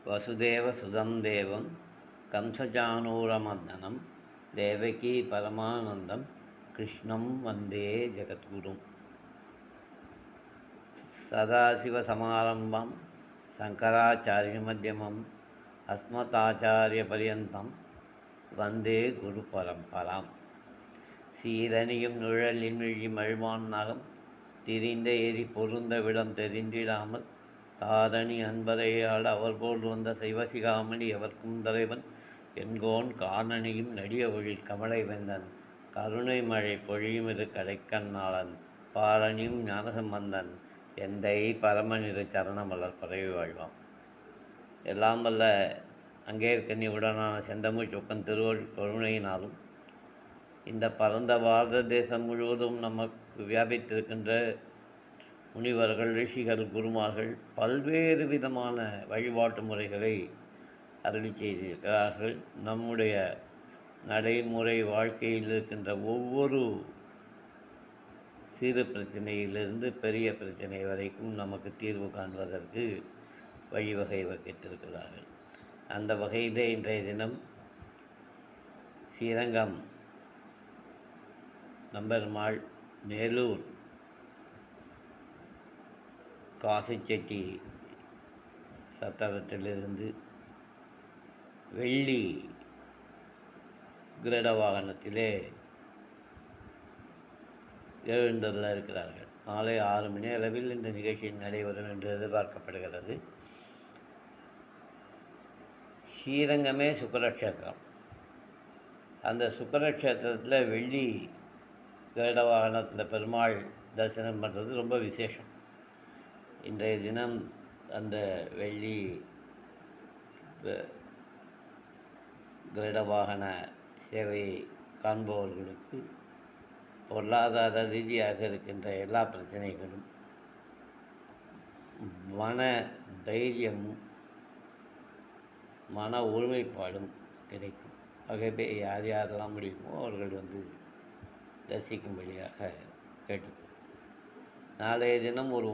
வசுதேவசுதம் தேவம் கம்சஜானூரமர்தனம் தேவகி பரமானந்தம் கிருஷ்ணம் வந்தே ஜெகத்குரும். சதாசிவசமாரம்பம் சங்கராச்சாரியமத்தியமம் அஸ்மதாச்சாரியபரியந்தம் வந்தே குரு பரம்பராம். சீரணியும் நிழலின் விழி மழுமான் நகம் திரிந்த எரி பொருந்த விடம் தெரிந்திடாமல் தாரணி அன்பரையாட அவர் போல் வந்த சிவசிகாமணி எவர்க்கும் தலைவன் என்கோன் காணனியும் நடிய ஒழில் கமலை வெந்தன் கருணை மழை பொழியும் இரு கடைக்கண்ணாளன் பாரணியும் ஞானசம்பந்தன் எந்தை பரமனிரு சரணமலர் பரவி வாழ்வாம். எல்லாம் வல்ல அங்கேற்கனி உடனான செந்தமிழ் சொக்கன் திருவள் கருணையினாலும் இந்த பரந்த பாரத தேசம் முழுவதும் நமக்கு வியாபித்திருக்கின்ற முனிவர்கள், ரிஷிகள், குருமார்கள் பல்வேறு விதமான வழிபாட்டு முறைகளை அருளி செய்திருக்கிறார்கள். நம்முடைய நடைமுறை வாழ்க்கையில் இருக்கின்ற ஒவ்வொரு சிறு பிரச்சனையிலிருந்து பெரிய பிரச்சனை வரைக்கும் நமக்கு தீர்வு காண்பதற்கு வழிவகை வகித்திருக்கிறார்கள். அந்த வகையிலே இன்றைய தினம் ஸ்ரீரங்கம் நம்பெருமாள் மேலூர் காசிச்செட்டி சத்திரத்திலிருந்து வெள்ளி கிரட வாகனத்திலே எழுந்தருள இருக்கிறார்கள். மாலை 6 மணி அளவில் இந்த நிகழ்ச்சி நடைபெறும் என்று எதிர்பார்க்கப்படுகிறது. ஸ்ரீரங்கமே சுக்கரக்ஷேத்திரம். அந்த சுக்கரக்ஷேத்திரத்தில் வெள்ளி கிரட வாகனத்தில் பெருமாள் தரிசனம் பண்ணுறது ரொம்ப விசேஷம். இன்றைய தினம் அந்த வெள்ளி கிரட வாகன சேவையை காண்பவர்களுக்கு பொருளாதார ரீதியாக இருக்கின்ற எல்லா பிரச்சனைகளும் மன தைரியமும் மன ஒருமைப்பாடும் கிடைக்கும். ஆகவே யார் யாரெல்லாம் முடியுமோ அவர்கள் தரிசிக்கும்படியாக கேட்டுக்கொள்ளும். நாளைய தினம் ஒரு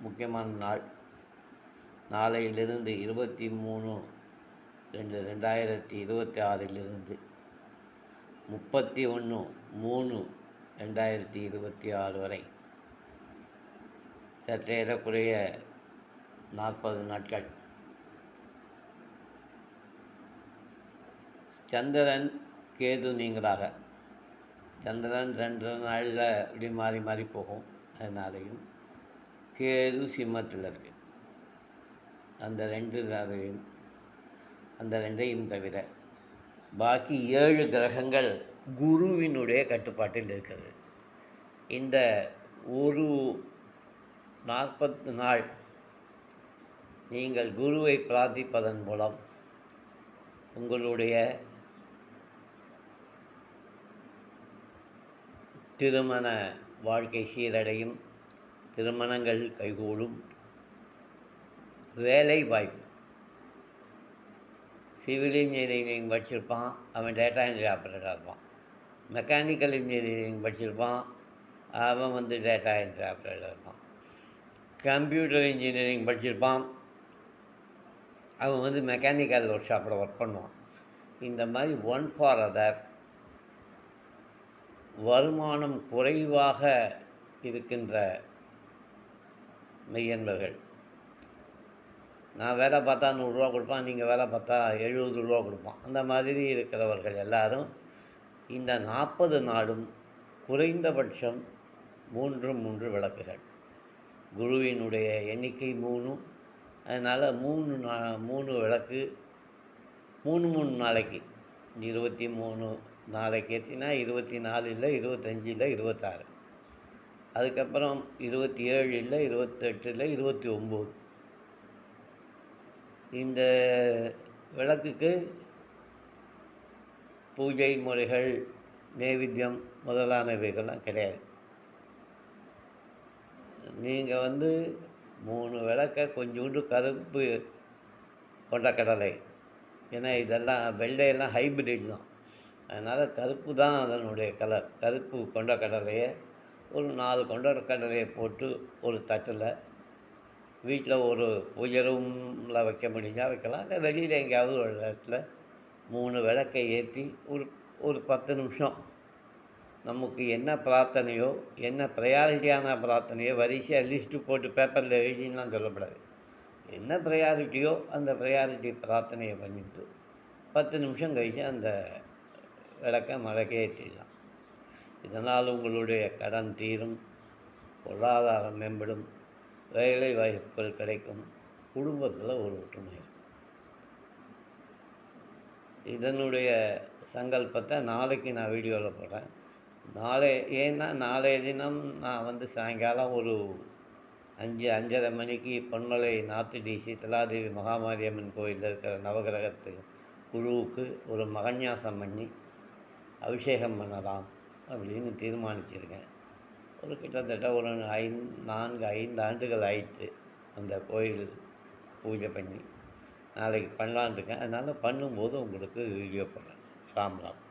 முக்கியமான நாள். நாளையிலிருந்து 23/2/2026 31/3/2026 வரை சற்றேறக்குறைய 40 நாட்கள் சந்திரன் கேது நீங்களாக. சந்திரன் 2 நாளில் இப்படி மாறி மாறி போகும். அதனாலையும் கேது சிம்மத்தில் இருக்குது. அந்த 2 நாளையும் அந்த 2ஐயும் தவிர பாக்கி 7 கிரகங்கள் குருவினுடைய கட்டுப்பாட்டில் இருக்கிறது. இந்த ஒரு 40 நாள் நீங்கள் குருவை பிரார்த்திப்பதன் மூலம் உங்களுடைய திருமண வாழ்க்கை சீரடையும், திருமணங்கள் கைகூடும், வேலை வாய்ப்பு. சிவில் இன்ஜினியரிங் படிச்சிருப்பான், அவன் டேட்டா என்ட்ரி ஆப்ரேட்டராக இருப்பான். மெக்கானிக்கல் இன்ஜினியரிங் படிச்சிருப்பான், அவன் டேட்டா என்ட்ரி ஆப்ரேட்டராக இருப்பான். கம்ப்யூட்டர் இன்ஜினியரிங் படிச்சிருப்பான், அவன் மெக்கானிக்கல் ஒர்க் ஷாப்பில் ஒர்க் பண்ணுவான். இந்த மாதிரி ஒன் ஃபார் அதர் வருமானம் குறைவாக இருக்கின்ற மெய்யன்பர்கள், நான் வேலை பார்த்தா 100 ரூபா கொடுப்பான், நீங்கள் வேலை பார்த்தா 70 ரூபா கொடுப்பான், அந்த மாதிரி இருக்கிறவர்கள் எல்லாரும் இந்த 40 நாளும் குறைந்தபட்சம் 3 விளக்குகள். குருவினுடைய எண்ணிக்கை 3, அதனால் 3 விளக்கு 3 நாளைக்கு 23 நாளைக்கு ஏற்றினா 24 இல்லை, 25 இல்லை, 26, அதுக்கப்புறம் 27 இல்லை, 28 இல்லை, 29. இந்த விளக்குக்கு பூஜை முறைகள், நைவேத்தியம் முதலானவைகள்லாம் கிடையாது. நீங்கள் 3 விளக்கை கொஞ்சோண்டு கருப்பு கொண்டக்கடலை, ஏன்னா இதெல்லாம் வெள்ளையெல்லாம் ஹைப்ரிட் தான், அதனால் கருப்பு தான் அதனுடைய கலர். கருப்பு கொண்டக்கடலையை ஒரு 4 கொண்டக்கடலையை போட்டு ஒரு தட்டில் வீட்டில் ஒரு பூஜை ரூமில் வைக்க முடிஞ்சால் வைக்கலாம், இல்லை வெளியில் எங்கேயாவது ஒரு இடத்துல 3 விளக்கை ஏற்றி ஒரு ஒரு 10 நிமிஷம் நமக்கு என்ன பிரார்த்தனையோ, என்ன ப்ரையாரிட்டியான பிரார்த்தனையோ வரிசையாக லிஸ்ட்டு போட்டு பேப்பரில் எழுதின்லாம் சொல்லக்கூடாது. என்ன ப்ரையாரிட்டியோ அந்த ப்ரையாரிட்டி பிரார்த்தனையை பண்ணிவிட்டு 10 நிமிஷம் கழித்து அந்த விளக்கை மலைக்கே ஏற்றிடலாம். இதனால் உங்களுடைய கடன் தீரும், பொருளாதாரம் மேம்படும், வேலை வாய்ப்புகள் கிடைக்கும், குடும்பத்தில் ஒரு ஒற்றுமை இருக்கும். இதனுடைய சங்கல்பத்தை நாளைக்கு நான் வீடியோவில் போடுறேன். நாளைய தினம் நான் சாயங்காலம் ஒரு 5:30 மணிக்கு பொன்மலை நார்த்து டிசி திலாதேவி மகாமாரியம்மன் கோயிலில் இருக்கிற நவகிரகத்து குருவுக்கு ஒரு மகன்யாசம் பண்ணி அபிஷேகம் பண்ணலாம் அப்படின்னு தீர்மானிச்சிருக்கேன். கிட்டத்தட்ட ஒரு 4-5 ஆண்டுகள் ஆயிடுச்சு அந்த கோயில் பூஜை பண்ணி. நாளைக்கு பண்ணலான்னு இருக்கேன். அதனால் பண்ணும்போது உங்களுக்கு வீடியோ போடுறேன். ராம் ராம்.